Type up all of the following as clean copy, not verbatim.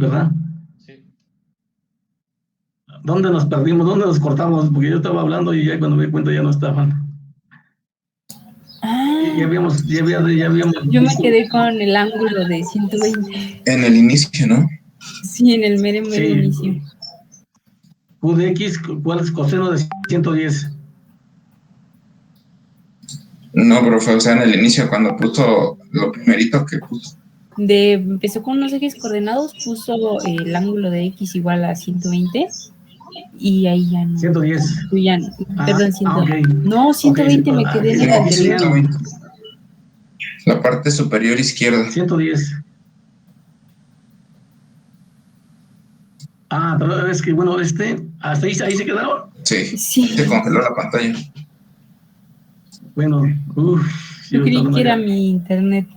¿verdad? Sí. ¿Dónde nos perdimos? ¿Dónde nos cortamos? Porque yo estaba hablando y ya cuando me di cuenta ya no estaban. Ya habíamos Yo me quedé con el ángulo de 120. En el inicio, ¿no? Sí, en el mero inicio. Q de X, ¿cuál es coseno de 110? No, profe, o sea, en el inicio, cuando puso lo primerito que puso. Empezó con unos ejes coordenados, puso el ángulo de X igual a 120 y ahí ya no. 110. Ya no, perdón, 120. Okay. No, 120 Okay, me quedé en el anterior. 120. La parte superior izquierda. 110. Pero es que bueno, hasta ahí se quedaron. Sí, se congeló la pantalla. Bueno, yo creí que era mi internet.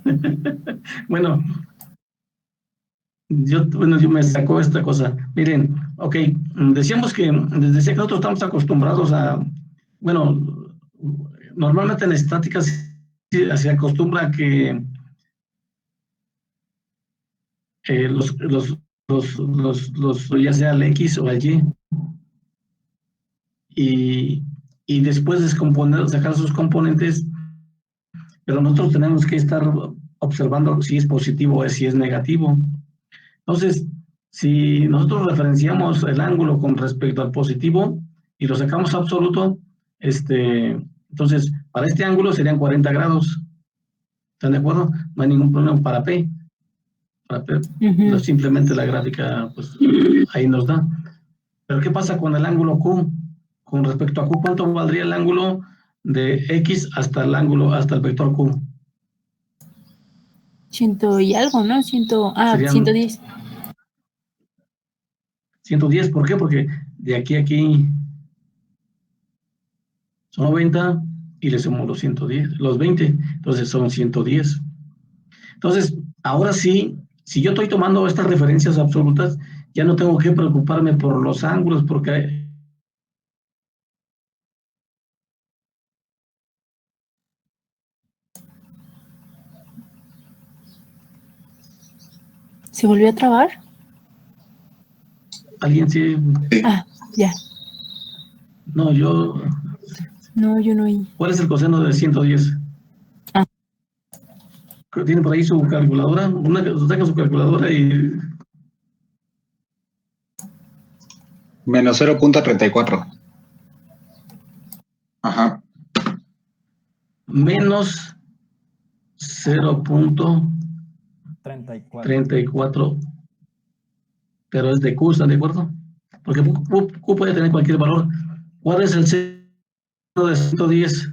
Bueno, yo me sacó esta cosa. Miren, ok, decíamos que desde que nosotros estamos acostumbrados a, bueno, normalmente en estática se acostumbra a que ya sea el X o el Y, y después descomponer, sacar sus componentes, pero nosotros tenemos que estar observando si es positivo o si es negativo. Entonces, si nosotros referenciamos el ángulo con respecto al positivo y lo sacamos absoluto, entonces para este ángulo serían 40 grados. ¿Están de acuerdo? No hay ningún problema para P. Para P, simplemente la gráfica, pues ahí nos da. Pero ¿qué pasa con el ángulo Q? Con respecto a Q, ¿cuánto valdría el ángulo de X hasta el vector Q? 100 y algo, ¿no? 110. 110, ¿por qué? Porque de aquí a aquí son 90 y le sumo los 110, los 20, entonces son 110. Entonces, ahora sí, si yo estoy tomando estas referencias absolutas, ya no tengo que preocuparme por los ángulos, porque ¿se volvió a trabar? ¿Alguien sí? Ya. No, yo no oí. ¿Cuál es el coseno de 110? ¿Tiene por ahí su calculadora? Saca su calculadora y... Menos 0.34. Ajá. Menos 0.34. Pero es de Q, ¿están de acuerdo? Porque Q puede tener cualquier valor. ¿Cuál es el seno de 110?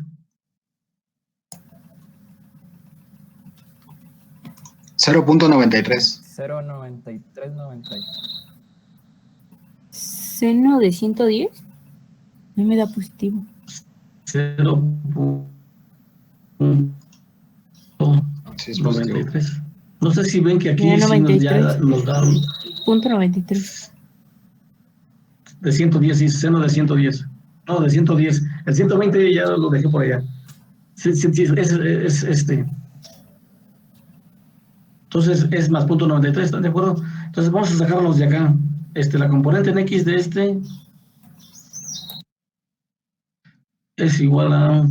0.93. 0.9390. ¿Seno de 110? No me da positivo. 0.93. No sé si ven que aquí sí ya nos da punto 93. De 110, sí, seno de 110. No, de 110. El 120 ya lo dejé por allá. Sí, es este. Entonces es más punto 93, ¿están de acuerdo? Entonces vamos a sacarlos de acá. La componente en X de es igual a,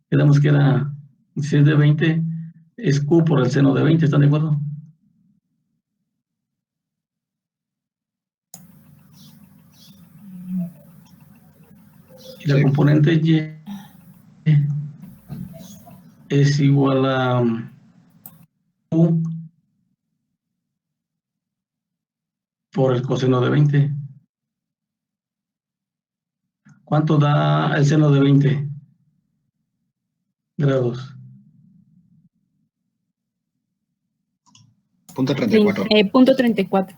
quedamos que era, si es de 20, es Q por el seno de 20, ¿están de acuerdo? Y la componente Y es igual a Q por el coseno de 20. ¿Cuánto da el seno de 20 grados? Punto 34. Punto 34.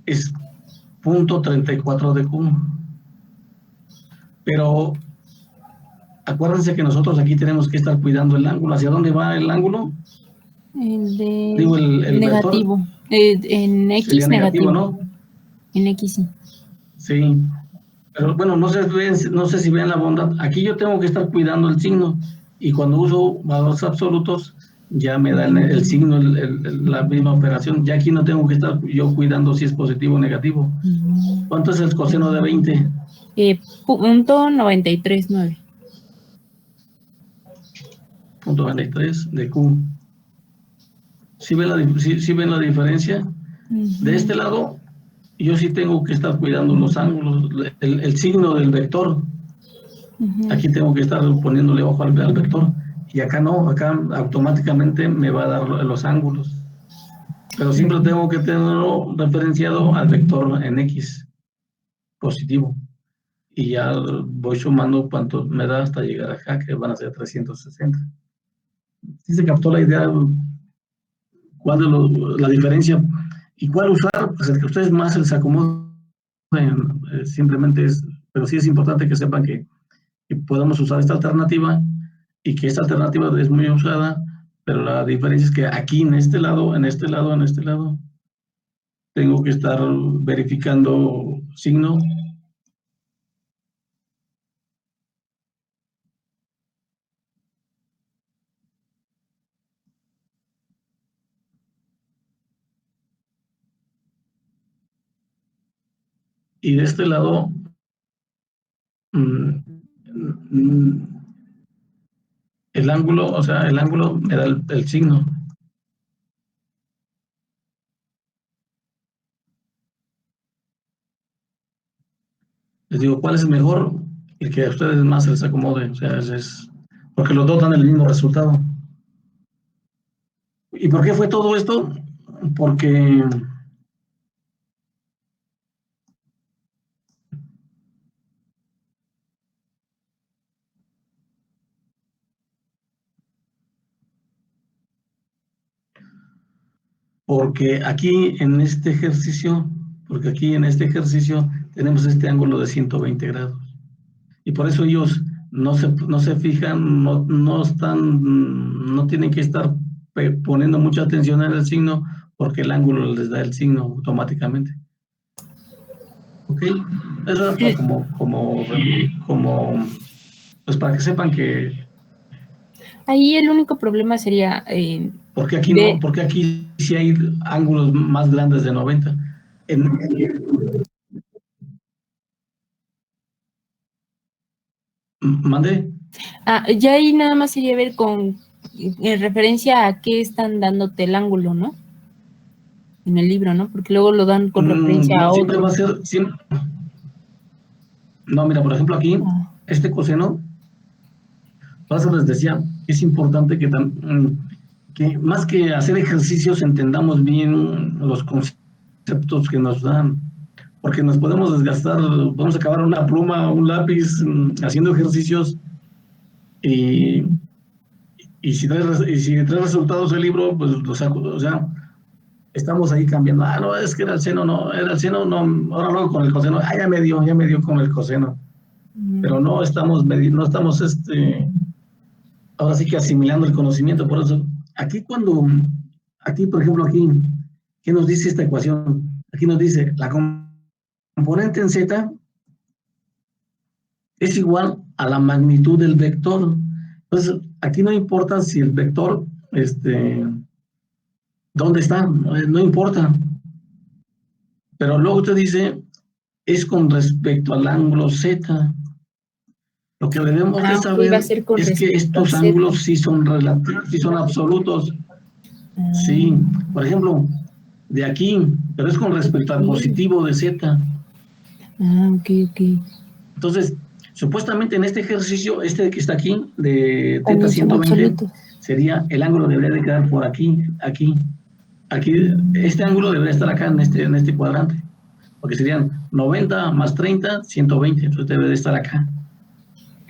Es punto 34 de Q. Pero acuérdense que nosotros aquí tenemos que estar cuidando el ángulo. ¿Hacia dónde va el ángulo? El negativo. En X sería negativo, ¿no? En X sí. Sí. Pero bueno, no sé si vean la bondad. Aquí yo tengo que estar cuidando el signo. Y cuando uso valores absolutos, ya me dan el signo, la misma operación. Ya aquí no tengo que estar yo cuidando si es positivo o negativo. ¿Cuánto es el coseno de 20? Punto 93.9. Punto 93 de Q. ¿Sí ven la diferencia? De este lado, yo sí tengo que estar cuidando los ángulos, el signo del vector. Aquí tengo que estar poniéndole ojo al vector. Y acá no, acá automáticamente me va a dar los ángulos. Pero siempre tengo que tenerlo referenciado al vector en X, positivo. Y ya voy sumando cuánto me da hasta llegar acá, que van a ser 360. ¿Sí se captó la idea? ¿Cuál es la diferencia? ¿Y cuál usar? Pues el que ustedes más les acomoden. Simplemente es, pero sí es importante que sepan que podemos usar esta alternativa y que esta alternativa es muy usada, pero la diferencia es que aquí en este lado, tengo que estar verificando signo. Y de este lado, el ángulo, o sea, el ángulo me da el signo. Les digo, ¿cuál es el mejor? El que a ustedes más se les acomode. O sea, porque los dos dan el mismo resultado. ¿Y por qué fue todo esto? Porque aquí en este ejercicio, tenemos este ángulo de 120 grados. Y por eso ellos no se fijan, no tienen que estar poniendo mucha atención en el signo, porque el ángulo les da el signo automáticamente. ¿Ok? Eso es pues para que sepan que... Ahí el único problema sería... porque aquí no, porque aquí sí hay ángulos más grandes de 90. ¿Mandé? Ya ahí nada más sería ver en referencia a qué están dándote el ángulo, ¿no? En el libro, ¿no? Porque luego lo dan con referencia a siempre otro. va a ser... No, mira, por ejemplo aquí, este coseno, por eso les decía, es importante que más que hacer ejercicios entendamos bien los conceptos que nos dan, porque nos podemos desgastar, podemos acabar una pluma, un lápiz haciendo ejercicios y si trae resultados el libro, pues lo saco, o sea, estamos ahí cambiando, no, es que era el seno, no, ahora luego con el coseno, ya me dio con el coseno, pero no estamos ahora sí que asimilando el conocimiento. Por eso, aquí por ejemplo, ¿qué nos dice esta ecuación? Aquí nos dice, la componente en Z es igual a la magnitud del vector. Entonces, aquí no importa si el vector, ¿dónde está? No importa. Pero luego te dice, es con respecto al ángulo Z. Lo que debemos de saber es que estos ángulos sí son relativos, sí son absolutos. Sí, por ejemplo, de aquí, pero es con respecto al positivo de Z. Ok. Entonces, supuestamente en este ejercicio, que está aquí, de θ 120, sería, el ángulo debería de quedar por aquí, este ángulo debería estar acá en este cuadrante, porque serían 90 más 30, 120, entonces debe de estar acá.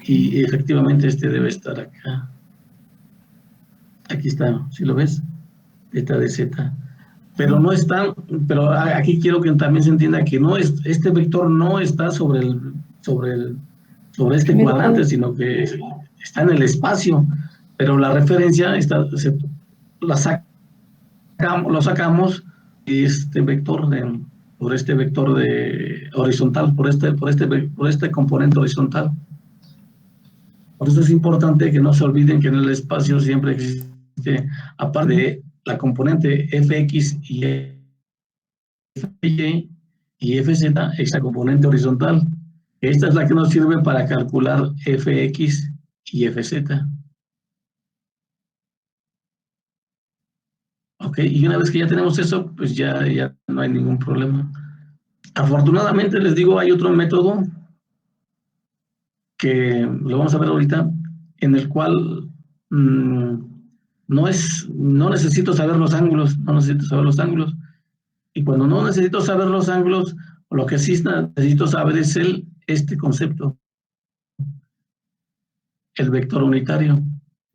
Y efectivamente debe estar acá. Aquí está, ¿sí lo ves? Θ de Z. Pero no está, pero aquí quiero que también se entienda que este vector no está sobre este cuadrante, sino que está en el espacio. Pero la referencia lo sacamos este vector por este vector de horizontal, por este componente horizontal. Por eso es importante que no se olviden que en el espacio siempre existe aparte de la componente fx y fy y fz, esta componente horizontal. Esta es la que nos sirve para calcular fx y fz. Ok, y una vez que ya tenemos eso, pues ya no hay ningún problema. Afortunadamente, les digo, hay otro método que lo vamos a ver ahorita, en el cual no necesito saber los ángulos, y cuando no necesito saber los ángulos, lo que sí necesito saber es este concepto, el vector unitario.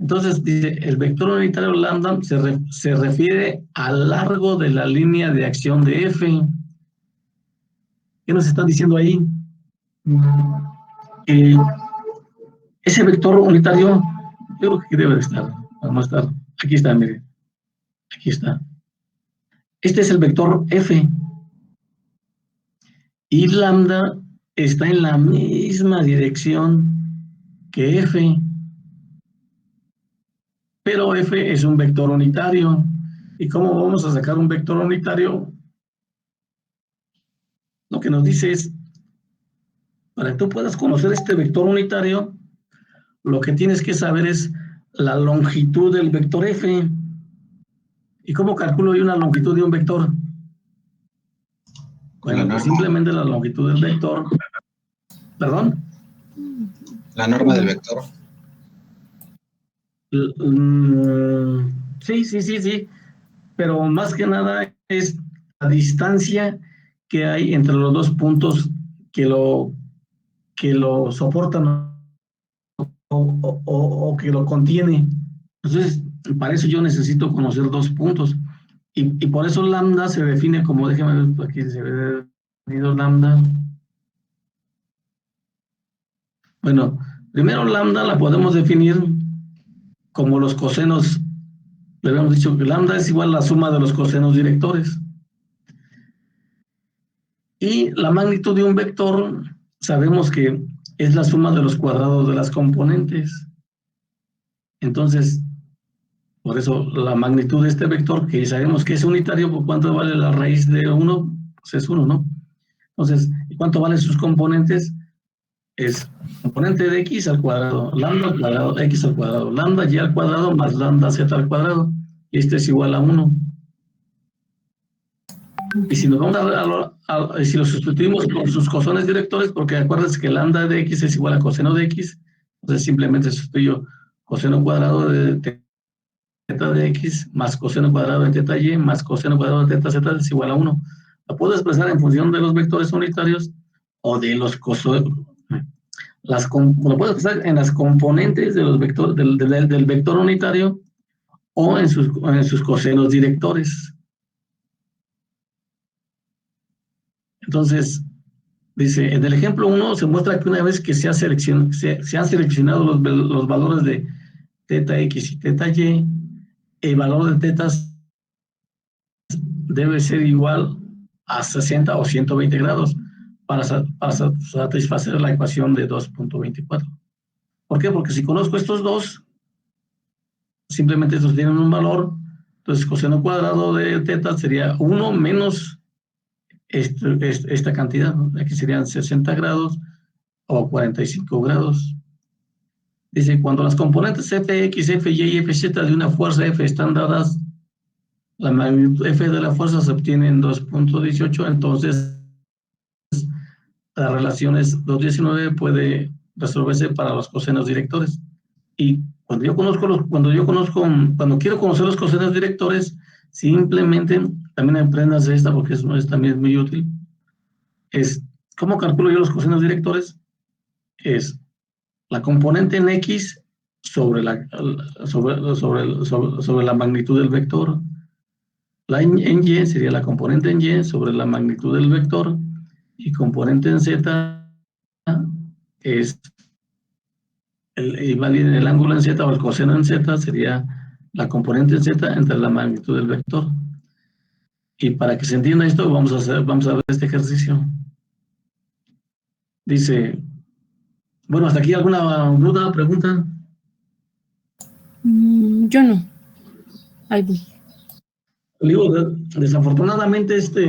Entonces dice, el vector unitario lambda se refiere al largo de la línea de acción de f. ¿Qué nos están diciendo ahí? Ese vector unitario, yo creo que aquí debe de estar. Vamos a estar. Aquí está, mire. Aquí está. Este es el vector f. Y lambda está en la misma dirección que f. Pero f es un vector unitario. ¿Y cómo vamos a sacar un vector unitario? Lo que nos dice es, para que tú puedas conocer este vector unitario, lo que tienes que saber es la longitud del vector f. ¿Y cómo calculo yo una longitud de un vector? Bueno, pues simplemente la longitud del vector. ¿Perdón? La norma del vector. Sí. Pero más que nada es la distancia que hay entre los dos puntos que lo soportan o que lo contiene. Entonces, para eso yo necesito conocer dos puntos. Y por eso lambda se define como, déjeme ver, aquí se ve definido lambda. Bueno, primero lambda la podemos definir como los cosenos. Le habíamos dicho que lambda es igual a la suma de los cosenos directores. Y la magnitud de un vector, sabemos que es la suma de los cuadrados de las componentes. Entonces, por eso la magnitud de este vector, que sabemos que es unitario, ¿por cuánto vale la raíz de 1? Pues es 1, ¿no? Entonces, ¿y cuánto valen sus componentes? Es componente de x al cuadrado, lambda al cuadrado, x al cuadrado, lambda y al cuadrado más lambda z al cuadrado. Y este es igual a 1. Y si nos vamos si lo sustituimos con sus cosenos directores, porque acuérdense que lambda de x es igual a coseno de x, entonces simplemente sustituyo coseno cuadrado de teta de x más coseno cuadrado de teta y más coseno cuadrado de teta z es igual a 1. La puedo expresar en función de los vectores unitarios o de los cosenos. Lo puedo expresar en las componentes de los vectores, del vector unitario o en sus cosenos directores. Entonces, dice, en el ejemplo 1 se muestra que una vez que se han seleccionado los valores de teta x y teta y, el valor de tetas debe ser igual a 60 o 120 grados para satisfacer la ecuación de 2.24. ¿Por qué? Porque si conozco estos dos, simplemente estos tienen un valor, entonces coseno cuadrado de teta sería 1 menos esta cantidad, ¿no? Aquí serían 60 grados o 45 grados. Dice, cuando las componentes Fx, Fy y Fz de una fuerza F están dadas, la magnitud F de la fuerza se obtiene en 2.18, entonces la relación es 2.19, puede resolverse para los cosenos directores. Y cuando quiero conocer los cosenos directores, simplemente, también aprendas esta porque también es muy útil, es, ¿cómo calculo yo los cosenos directores? Es la componente en X sobre la magnitud del vector. En Y sería la componente en Y sobre la magnitud del vector, y componente en Z es el ángulo en Z o el coseno en Z sería la componente en Z entre la magnitud del vector. Y para que se entienda esto, vamos a ver este ejercicio. Dice, bueno, ¿hasta aquí alguna duda, pregunta? Yo no. Ahí voy. Digo, desafortunadamente estar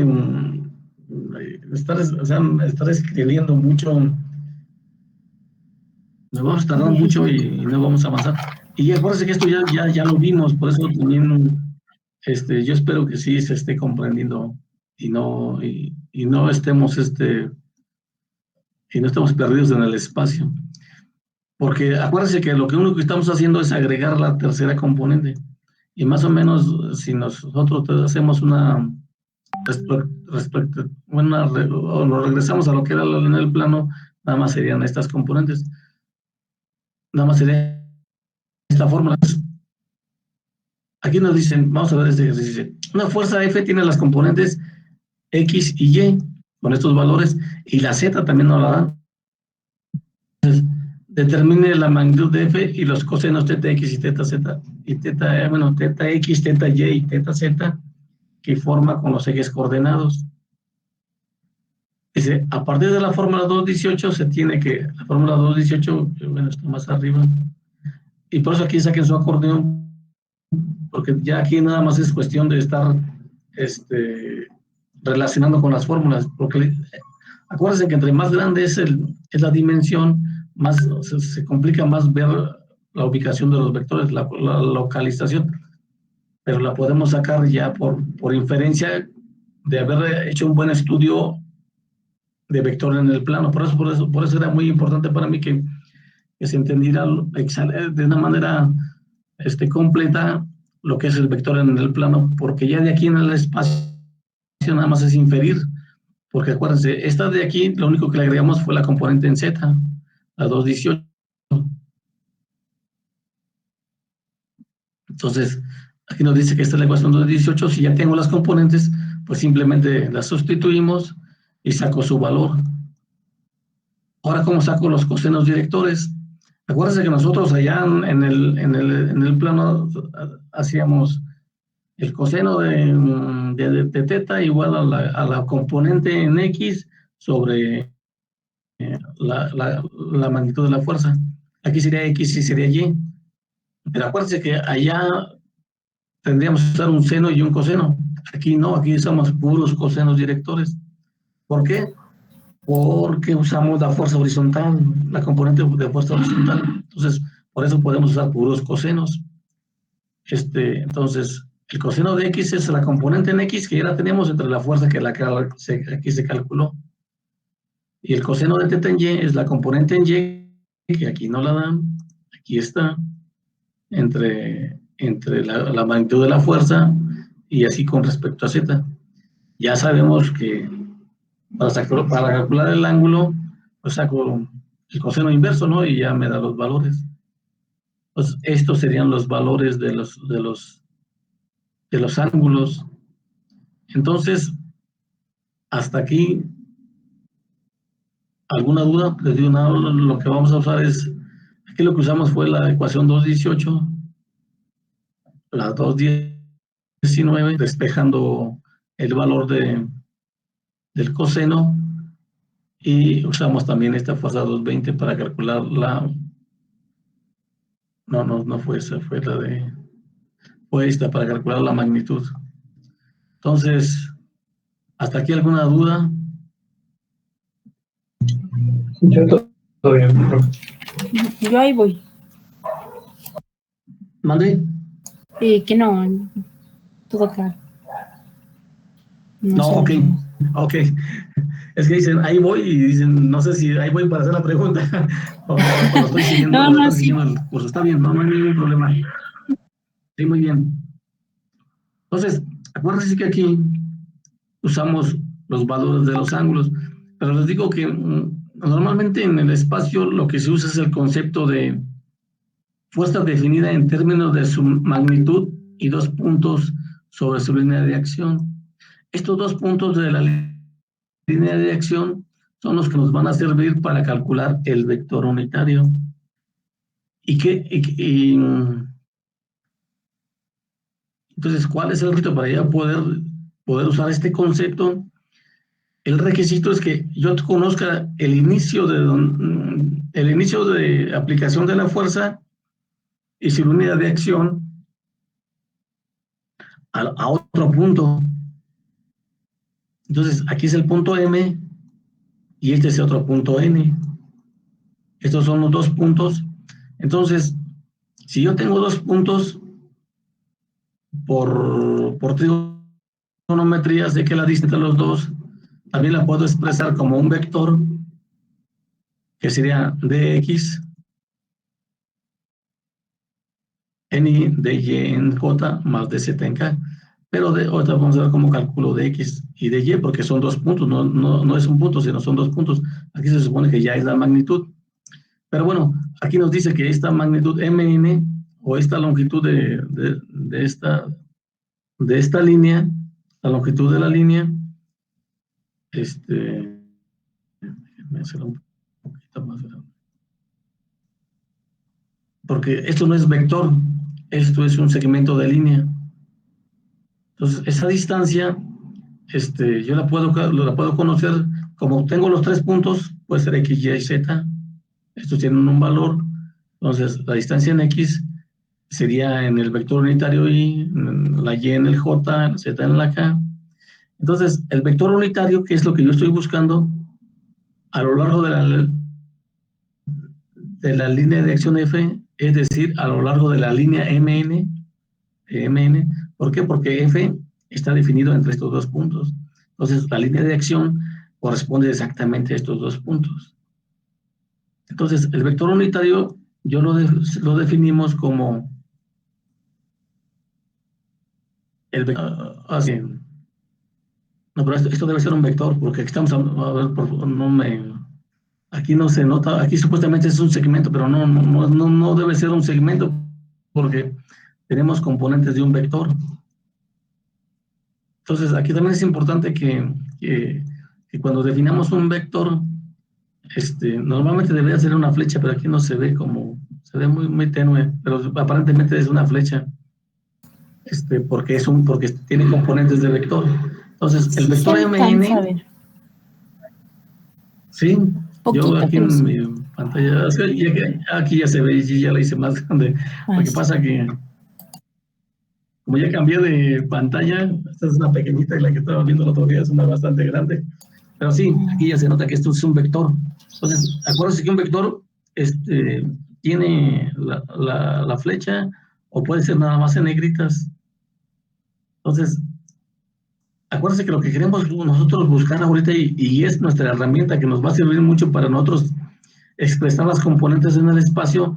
escribiendo mucho, nos vamos a tardar mucho y no vamos a avanzar. Y acuérdense que esto ya lo vimos, por eso también yo espero que sí se esté comprendiendo y no estemos y no estemos perdidos en el espacio. Porque acuérdense que lo único que estamos haciendo es agregar la tercera componente. Y más o menos, si nosotros hacemos o nos regresamos a lo que era en el plano, nada más serían estas componentes. Nada más sería esta fórmula. Aquí nos dicen, vamos a ver este ejercicio. Una fuerza F tiene las componentes X y Y con estos valores, y la Z también nos la dan. Entonces, determine la magnitud de F y los cosenos θx y θz, y θx, θy y θz, que forma con los ejes coordenados. Dice, a partir de la fórmula 218 la fórmula 218, bueno, está más arriba, y por eso aquí saquen su acordeón, porque ya aquí nada más es cuestión de estar relacionando con las fórmulas, porque acuérdense que entre más grande es la dimensión, más se complica más ver la ubicación de los vectores, la localización, pero la podemos sacar ya por inferencia de haber hecho un buen estudio de vector en el plano. Por eso era muy importante para mí que se entendiera de una manera completa lo que es el vector en el plano, porque ya de aquí en el espacio nada más es inferir, porque acuérdense, esta de aquí, lo único que le agregamos fue la componente en Z, la 218. Entonces, aquí nos dice que esta es la ecuación 218, si ya tengo las componentes, pues simplemente las sustituimos y saco su valor. Ahora, ¿cómo saco los cosenos directores? Acuérdense que nosotros allá en el plano hacíamos el coseno de teta igual a la componente en X sobre la magnitud de la fuerza. Aquí sería X y sería Y. Pero acuérdense que allá tendríamos que usar un seno y un coseno. Aquí no, aquí usamos puros cosenos directores. ¿Por qué? Porque usamos la fuerza horizontal, la componente de fuerza horizontal. Entonces, por eso podemos usar puros cosenos. Entonces, el coseno de X es la componente en X que ya la tenemos entre la fuerza que aquí se calculó. Y el coseno de teta en Y es la componente en Y, que aquí no la dan, aquí está, entre la magnitud de la fuerza y así con respecto a Z. Ya sabemos que para calcular el ángulo, pues saco el coseno inverso, ¿no? Y ya me da los valores. Pues estos serían los valores de los ángulos. Entonces, hasta aquí, ¿alguna duda? Les digo, nada, lo que vamos a usar es, aquí lo que usamos fue la ecuación 218, la 219, despejando el valor del coseno, y usamos también esta fuerza 220 para calcular no fue esa, fue esta para calcular la magnitud. Entonces, ¿hasta aquí alguna duda? Yo todo bien, profe. Yo ahí voy. ¿Mande? Que no, todo claro. No, sé. ok. Es que dicen, ahí voy, y dicen, no sé si ahí voy para hacer la pregunta, o estoy siguiendo, siguiendo el curso. Está bien, no hay ningún problema. Sí, muy bien. Entonces, acuérdense que aquí usamos los valores de los ángulos, pero les digo que normalmente en el espacio lo que se usa es el concepto de fuerza definida en términos de su magnitud y 2 puntos sobre su línea de acción. Estos 2 puntos de la línea de acción son los que nos van a servir para calcular el vector unitario. Entonces, ¿cuál es el requisito para ya poder usar este concepto? El requisito es que yo conozca el inicio de aplicación de la fuerza y su unidad de acción, a otro punto. Entonces, aquí es el punto M y este es otro punto N. Estos son los dos puntos. Entonces, si yo tengo dos puntos por trigonometría, sé que la distancia de los dos también la puedo expresar como un vector que sería dx n de y en j más de z en k. Pero ahorita vamos a ver cómo calculo de x y de y, porque son dos puntos, no es un punto, sino son dos puntos. Aquí se supone que ya es la magnitud. Pero bueno, aquí nos dice que esta magnitud mn, o esta longitud de esta línea, la longitud de la línea, déjenme hacerlo un poquito más grande. Porque esto no es vector, esto es un segmento de línea. Entonces, esa distancia, yo la puedo conocer, como tengo los tres puntos, puede ser x, y, z. Estos tienen un valor. Entonces, la distancia en x sería en el vector unitario y, la y en el j, la z en la k. Entonces, el vector unitario, que es lo que yo estoy buscando, a lo largo de la línea de acción f, es decir, a lo largo de la línea mn. ¿Por qué? Porque f está definido entre estos dos puntos. Entonces, la línea de acción corresponde exactamente a estos dos puntos. Entonces, el vector unitario yo lo definimos como el vector. Así. No, pero esto debe ser un vector, porque aquí estamos a ver, aquí no se nota, aquí supuestamente es un segmento, pero no debe ser un segmento, porque tenemos componentes de un vector. Entonces, aquí también es importante que cuando definamos un vector, normalmente debería ser una flecha, pero aquí no se ve se ve muy, muy tenue, pero aparentemente es una flecha, porque tiene componentes de vector. Entonces, el vector MN, sí, poquito, yo aquí pero sí. en mi pantalla, aquí ya se ve, y ya la hice más grande. Lo que pasa que, como ya cambié de pantalla, esta es una pequeñita y la que estaba viendo el otro día es una bastante grande. Pero sí, aquí ya se nota que esto es un vector. Entonces, acuérdense que un vector tiene la flecha, o puede ser nada más en negritas. Entonces, acuérdense que lo que queremos nosotros buscar ahorita, y es nuestra herramienta que nos va a servir mucho para nosotros expresar las componentes en el espacio,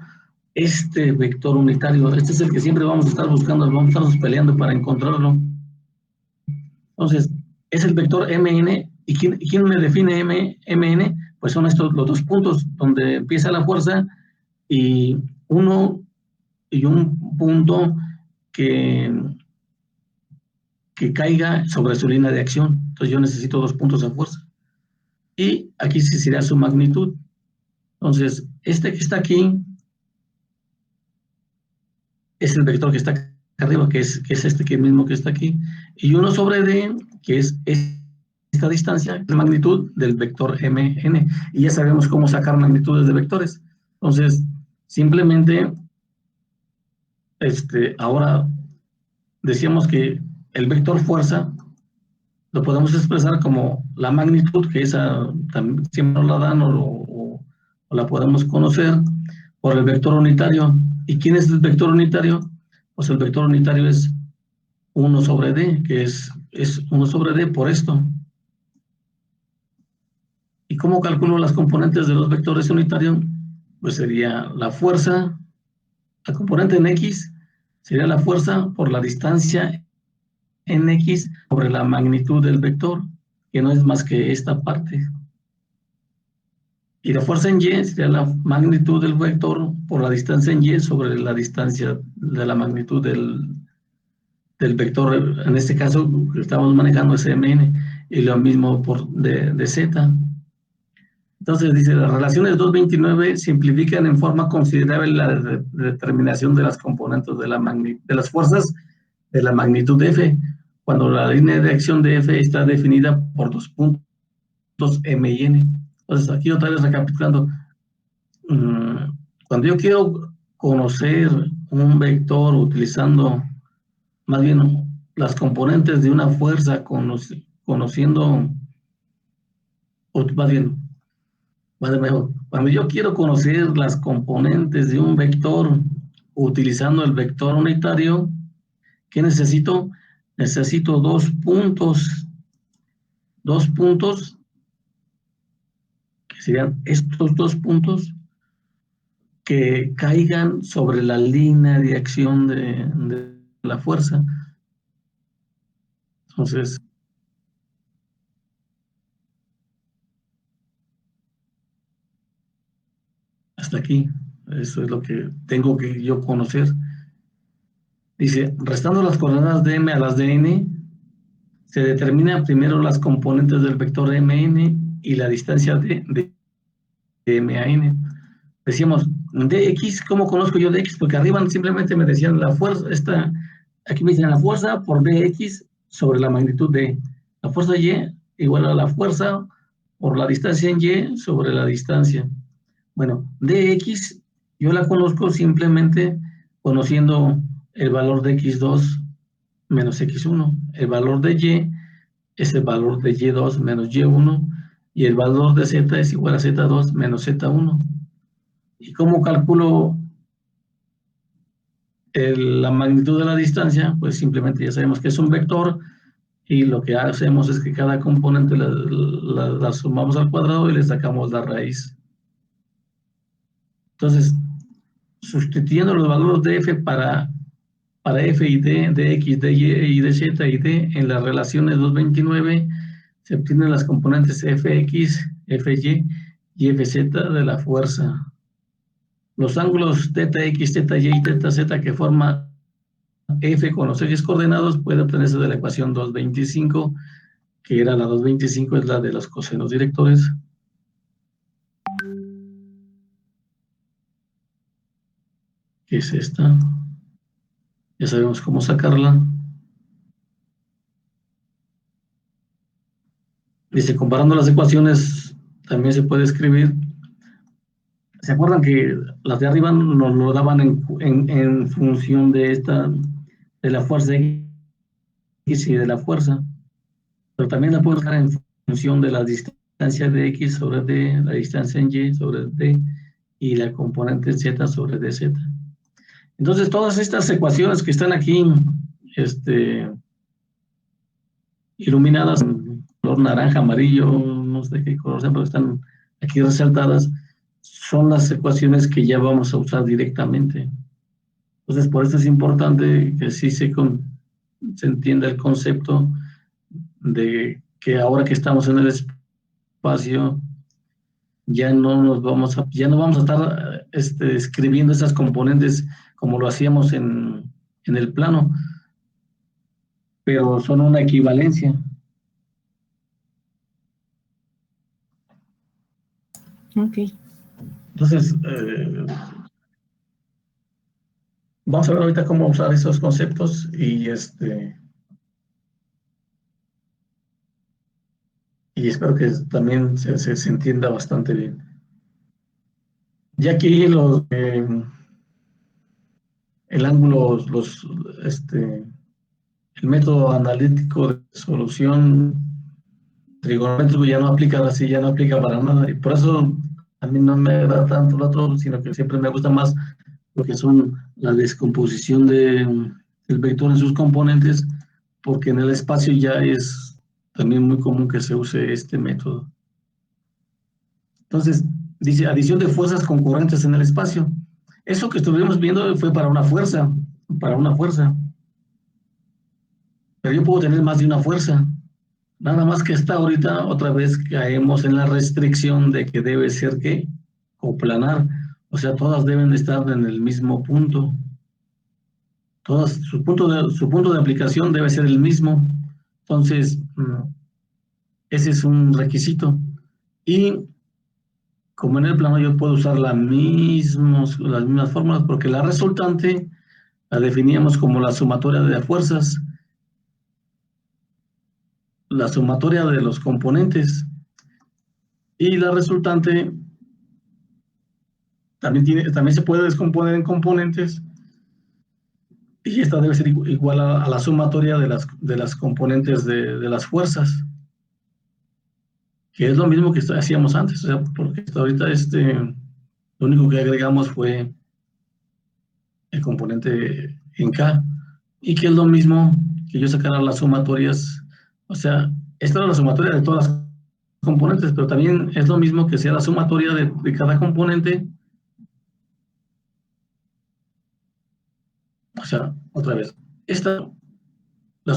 vector unitario. Este es el que siempre vamos a estar buscando, vamos a estarnos peleando para encontrarlo. Entonces, es el vector MN. ¿Y quién me define MN? Pues son estos los dos puntos donde empieza la fuerza y un punto que caiga sobre su línea de acción. Entonces yo necesito dos puntos de fuerza. Y aquí sí sería su magnitud. Entonces, que está aquí es el vector que está acá arriba, que es mismo que está aquí. Y 1 sobre D, que es esta distancia, la magnitud del vector MN. Y ya sabemos cómo sacar magnitudes de vectores. Entonces, simplemente, ahora decíamos que el vector fuerza lo podemos expresar como la magnitud, que esa también siempre nos la dan o la podemos conocer por el vector unitario. ¿Y quién es el vector unitario? Pues el vector unitario es 1 sobre D, que es 1 sobre D por esto. ¿Y cómo calculo las componentes de los vectores unitarios? Pues sería la fuerza, la componente en X sería la fuerza por la distancia en X sobre la magnitud del vector, que no es más que esta parte. Y la fuerza en Y sería la magnitud del vector por la distancia en Y sobre la distancia de la magnitud del vector. En este caso, que estamos manejando es MN, y lo mismo de Z. Entonces dice, las relaciones 229 simplifican en forma considerable la determinación de las componentes de las fuerzas de la magnitud de F, cuando la línea de acción de F está definida por dos puntos M y N. Entonces, aquí otra vez recapitulando, cuando yo quiero conocer un vector utilizando, más bien las componentes de una fuerza conociendo, o más bien, mejor, cuando yo quiero conocer las componentes de un vector utilizando el vector unitario, ¿qué necesito? Necesito dos puntos que serían estos dos puntos que caigan sobre la línea de acción de la fuerza. Entonces, hasta aquí, eso es lo que tengo que yo conocer. Dice, restando las coordenadas de m a las de n, se determina primero las componentes del vector mn y la distancia de m a n. Decíamos, dx, ¿cómo conozco yo dx? Porque arriba simplemente me decían la fuerza, aquí me dicen la fuerza por dx sobre la magnitud de la fuerza y igual a la fuerza por la distancia en y sobre la distancia. Bueno, dx yo la conozco simplemente conociendo el valor de x2 menos x1. El valor de y es el valor de y2 menos y1 y el valor de z es igual a z2 menos z1. ¿Y cómo calculo la magnitud de la distancia? Pues simplemente ya sabemos que es un vector y lo que hacemos es que cada componente la sumamos al cuadrado y le sacamos la raíz. Entonces, sustituyendo los valores de f para f y d, de x, de y y de z y d en las relaciones 229, se obtienen las componentes fx, fy y fz de la fuerza. Los ángulos θx, θy y θz que forman f con los ejes coordenados puede obtenerse de la ecuación 225, que era la 225, es la de los cosenos directores. Que es esta. Ya sabemos cómo sacarla. Dice, comparando las ecuaciones, también se puede escribir. ¿Se acuerdan que las de arriba nos lo daban en función de la fuerza X y de la fuerza? Pero también la puedo dar en función de la distancia de X sobre D, la distancia en Y sobre D y la componente Z sobre DZ. Entonces, todas estas ecuaciones que están aquí iluminadas en color naranja, amarillo, no sé qué color sean, pero están aquí resaltadas, son las ecuaciones que ya vamos a usar directamente. Entonces, por eso es importante que sí se entienda el concepto de que ahora que estamos en el espacio, ya no vamos a estar escribiendo esas componentes como lo hacíamos en el plano, pero son una equivalencia. Ok. Entonces, vamos a ver ahorita cómo usar esos conceptos y espero que también se entienda bastante bien. Ya aquí el ángulo, el método analítico de solución trigonométrico ya no aplica así, ya no aplica para nada. Y por eso a mí no me da tanto lo otro, sino que siempre me gusta más lo que son la descomposición del vector en sus componentes, porque en el espacio ya es también muy común que se use este método. Entonces, dice adición de fuerzas concurrentes en el espacio. Eso que estuvimos viendo fue para una fuerza, pero yo puedo tener más de una fuerza. Nada más que está ahorita, otra vez caemos en la restricción de que debe ser ¿qué? Coplanar. O sea, todas deben de estar en el mismo punto. Todas, su punto de aplicación debe ser el mismo. Entonces, ese es un requisito. Y como en el plano yo puedo usar las mismas fórmulas, porque la resultante la definíamos como la sumatoria de fuerzas, la sumatoria de los componentes, y la resultante también se puede descomponer en componentes, y esta debe ser igual a la sumatoria de las componentes de las fuerzas, que es lo mismo que hacíamos antes, o sea, porque hasta ahorita lo único que agregamos fue el componente en K, y que es lo mismo que yo sacara las sumatorias, o sea, esta era la sumatoria de todas las componentes, pero también es lo mismo que sea la sumatoria de cada componente. O sea, otra vez, la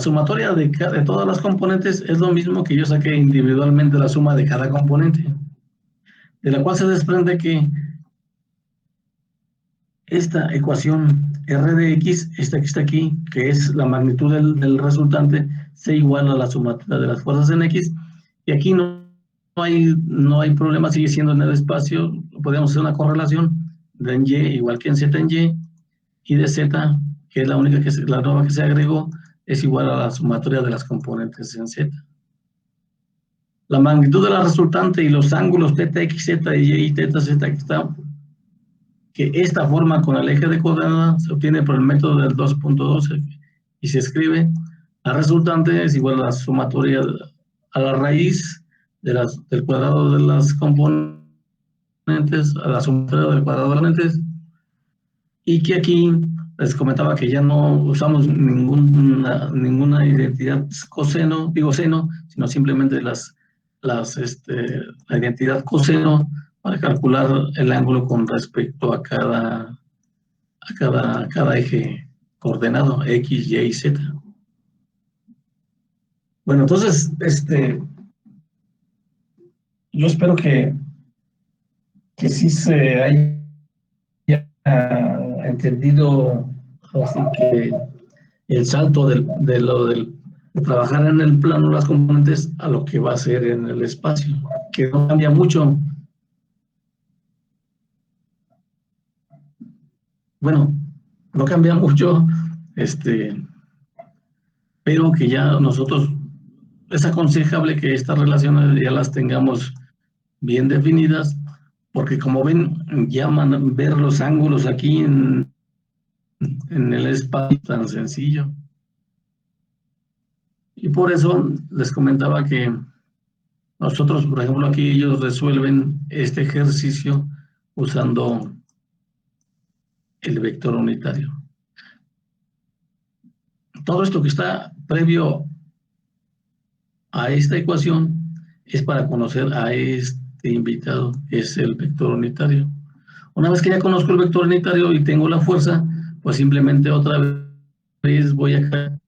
sumatoria de todas las componentes es lo mismo que yo saqué individualmente la suma de cada componente, de la cual se desprende que esta ecuación R de X, esta que está aquí, que es la magnitud del resultante, se iguala a la sumatoria de las fuerzas en X, y aquí no hay problema, sigue siendo en el espacio, podemos hacer una correlación de en Y igual que en Z en Y, y de Z, que es la nueva que se agregó, es igual a la sumatoria de las componentes en Z. La magnitud de la resultante y los ángulos θ, x, z, y θ, z, que esta forma con el eje de coordenadas se obtiene por el método del 2.12 y se escribe: la resultante es igual a la sumatoria, a la raíz del cuadrado de las componentes, a la sumatoria del cuadrado de las componentes, y que aquí les comentaba que ya no usamos ninguna identidad seno, sino simplemente la identidad coseno para calcular el ángulo con respecto a cada eje coordenado, X, Y y Z. Bueno, entonces, yo espero que sí se haya entendido, así que el salto de trabajar en el plano las componentes a lo que va a ser en el espacio, que no cambia mucho. Bueno, no cambia mucho, pero que ya nosotros, es aconsejable que estas relaciones ya las tengamos bien definidas, porque como ven, llaman ver los ángulos aquí en el espacio tan sencillo. Y por eso les comentaba que nosotros, por ejemplo, aquí ellos resuelven este ejercicio usando el vector unitario. Todo esto que está previo a esta ecuación es para conocer a este invitado, que es el vector unitario. Una vez que ya conozco el vector unitario y tengo la fuerza, pues simplemente otra vez voy a caer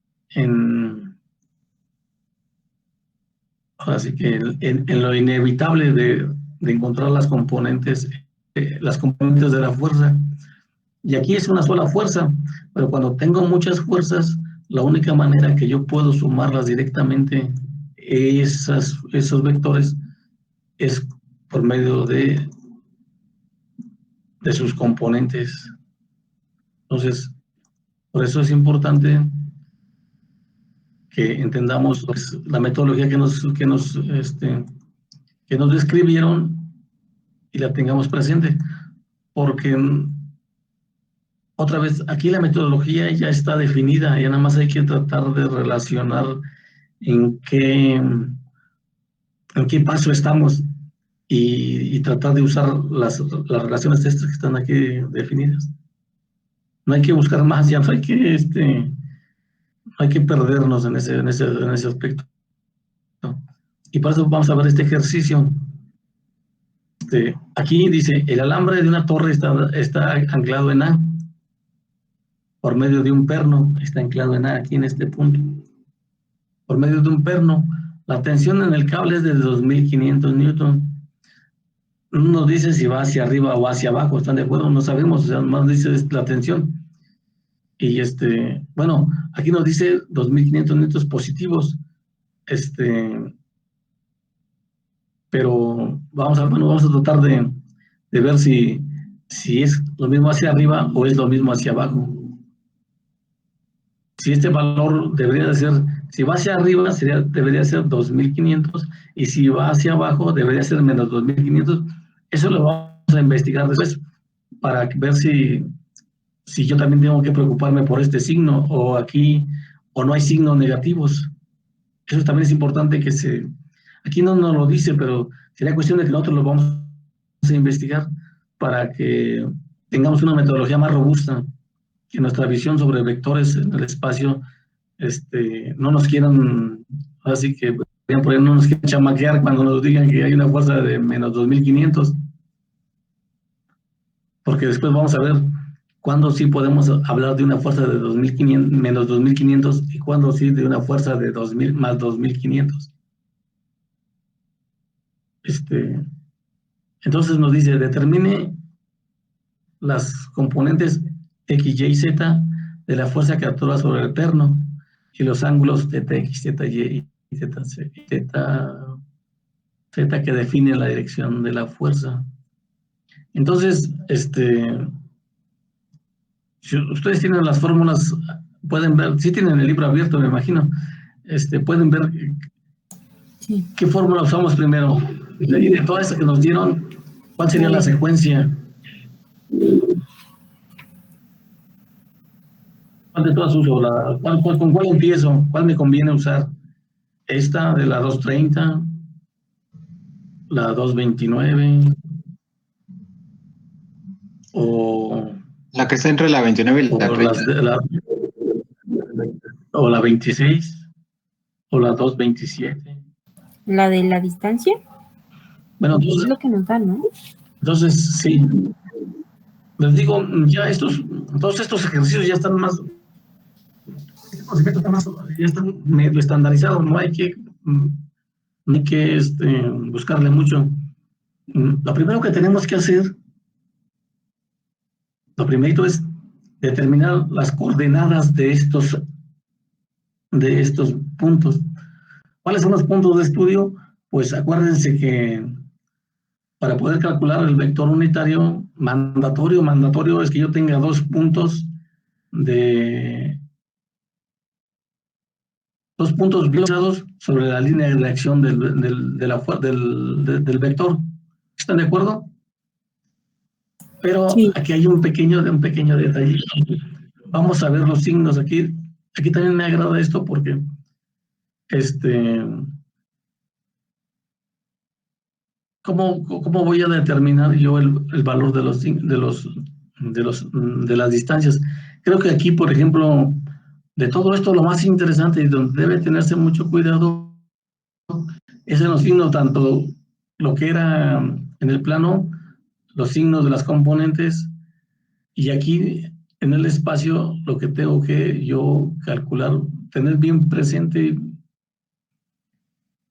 así que en lo inevitable de encontrar las componentes de la fuerza. Y aquí es una sola fuerza, pero cuando tengo muchas fuerzas, la única manera que yo puedo sumarlas directamente, esos vectores, es por medio de sus componentes. Entonces, por eso es importante que entendamos la metodología que nos describieron y la tengamos presente, porque otra vez, aquí la metodología ya está definida, ya nada más hay que tratar de relacionar en qué paso estamos y tratar de usar las relaciones estas que están aquí definidas. No hay que buscar más, ya no hay que perdernos en ese aspecto. Y por eso vamos a ver este ejercicio. Aquí dice, el alambre de una torre está anclado en A. Por medio de un perno, está anclado en A, aquí en este punto. Por medio de un perno, la tensión en el cable es de 2.500 newton. No nos dice si va hacia arriba o hacia abajo, ¿están de acuerdo? No sabemos, o sea, más dice la tensión. Y bueno, aquí nos dice 2.500 newtons positivos. Pero vamos a tratar de ver si es lo mismo hacia arriba o es lo mismo hacia abajo. Si este valor debería de ser, si va hacia arriba debería ser 2.500 y si va hacia abajo debería ser menos 2.500. Eso lo vamos a investigar después para ver si si yo también tengo que preocuparme por este signo, o aquí, o no hay signos negativos. Eso también es importante aquí no nos lo dice, pero sería cuestión de que nosotros lo vamos a investigar para que tengamos una metodología más robusta, que nuestra visión sobre vectores en el espacio no nos quieran, así que por ahí no nos quieran chamaquear cuando nos digan que hay una fuerza de menos 2500, porque después vamos a ver cuándo sí podemos hablar de una fuerza de 2500, menos 2500 y cuándo sí de una fuerza de 2000 más 2500. Entonces nos dice, determine las componentes X, Y, Z de la fuerza que actúa sobre el perno y los ángulos de X, Z, Y y Z, Z que define la dirección de la fuerza. Entonces, si ustedes tienen las fórmulas, pueden ver, si tienen el libro abierto, me imagino, pueden ver Sí. qué fórmula usamos primero. Y de todas estas que nos dieron, ¿cuál sería la secuencia? ¿Cuál de todas uso? ¿Con cuál empiezo? ¿Cuál me conviene usar? ¿Esta de la 230? ¿La 229? ¿O, La que está entre la 29 y la o, 30. o la 26? ¿O la 227? La de la distancia Bueno, es entonces, lo que nos da, ¿no? sí. Les digo, todos estos ejercicios ya están más, este conocimiento está más, ya están medio estandarizados, no hay que, buscarle mucho. Lo primero que tenemos que hacer, lo primerito es determinar las coordenadas de estos puntos. ¿Cuáles son los puntos de estudio? Pues acuérdense que para poder calcular el vector unitario, mandatorio es que yo tenga dos puntos bloqueados sobre la línea de acción del vector. ¿Están de acuerdo? Pero Sí. aquí hay un pequeño detalle. Vamos a ver los signos aquí. Aquí también me agrada esto porque ¿cómo voy a determinar yo el valor de las distancias? Creo que aquí, por ejemplo, de todo esto, lo más interesante y donde debe tenerse mucho cuidado es en los signos, tanto lo que era en el plano, los signos de las componentes, y aquí en el espacio, lo que tengo que yo calcular, tener bien presente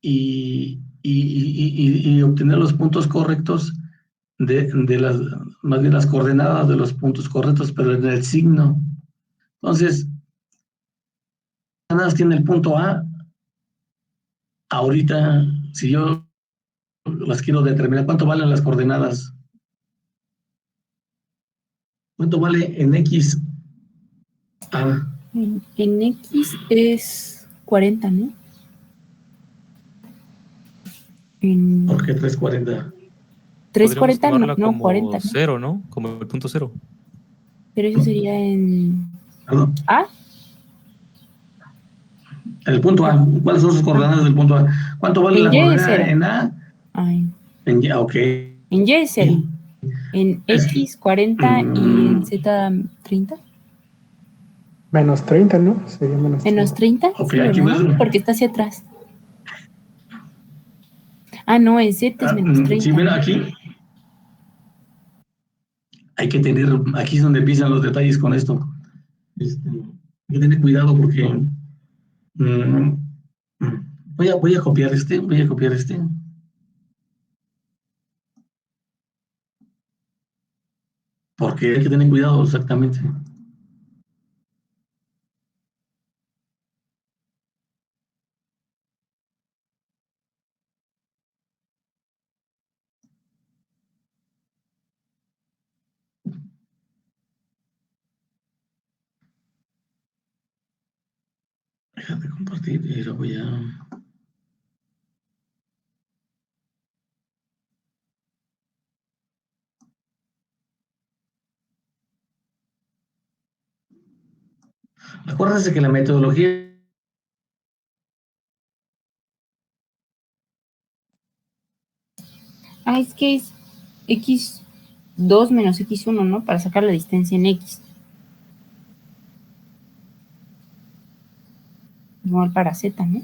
y obtener los puntos correctos más bien las coordenadas de los puntos correctos, pero en el signo. Entonces, tiene el punto A. Ahorita, si yo las quiero determinar, ¿cuánto valen las coordenadas? ¿Cuánto vale en X A? En X es 40, ¿no? ¿Por qué 340? 340, tomarla no, como 40, ¿no? 0, ¿no? Como el punto 0. Pero eso sería en Perdón, A. el punto A. ¿Cuáles son sus coordenadas del punto A? ¿Cuánto vale la En Y es coordenada 0. en A? En Y, ok. En Y es 0. En Es- X 40 y en Z 30. Menos 30, ¿no? Sería menos 30. Menos 30, Ok, sí, aquí ¿verdad? ves. Porque está hacia atrás. Ah, no, en Z es menos 30. Sí, ven aquí. Aquí es donde empiezan los detalles con esto. Hay que tener cuidado porque mm, voy a copiar porque hay que tener cuidado exactamente. Déjame compartir y lo voy a... Acuérdense que la metodología Es que es x2 menos x1, ¿no? Para sacar la distancia en x. Igual para z, ¿no?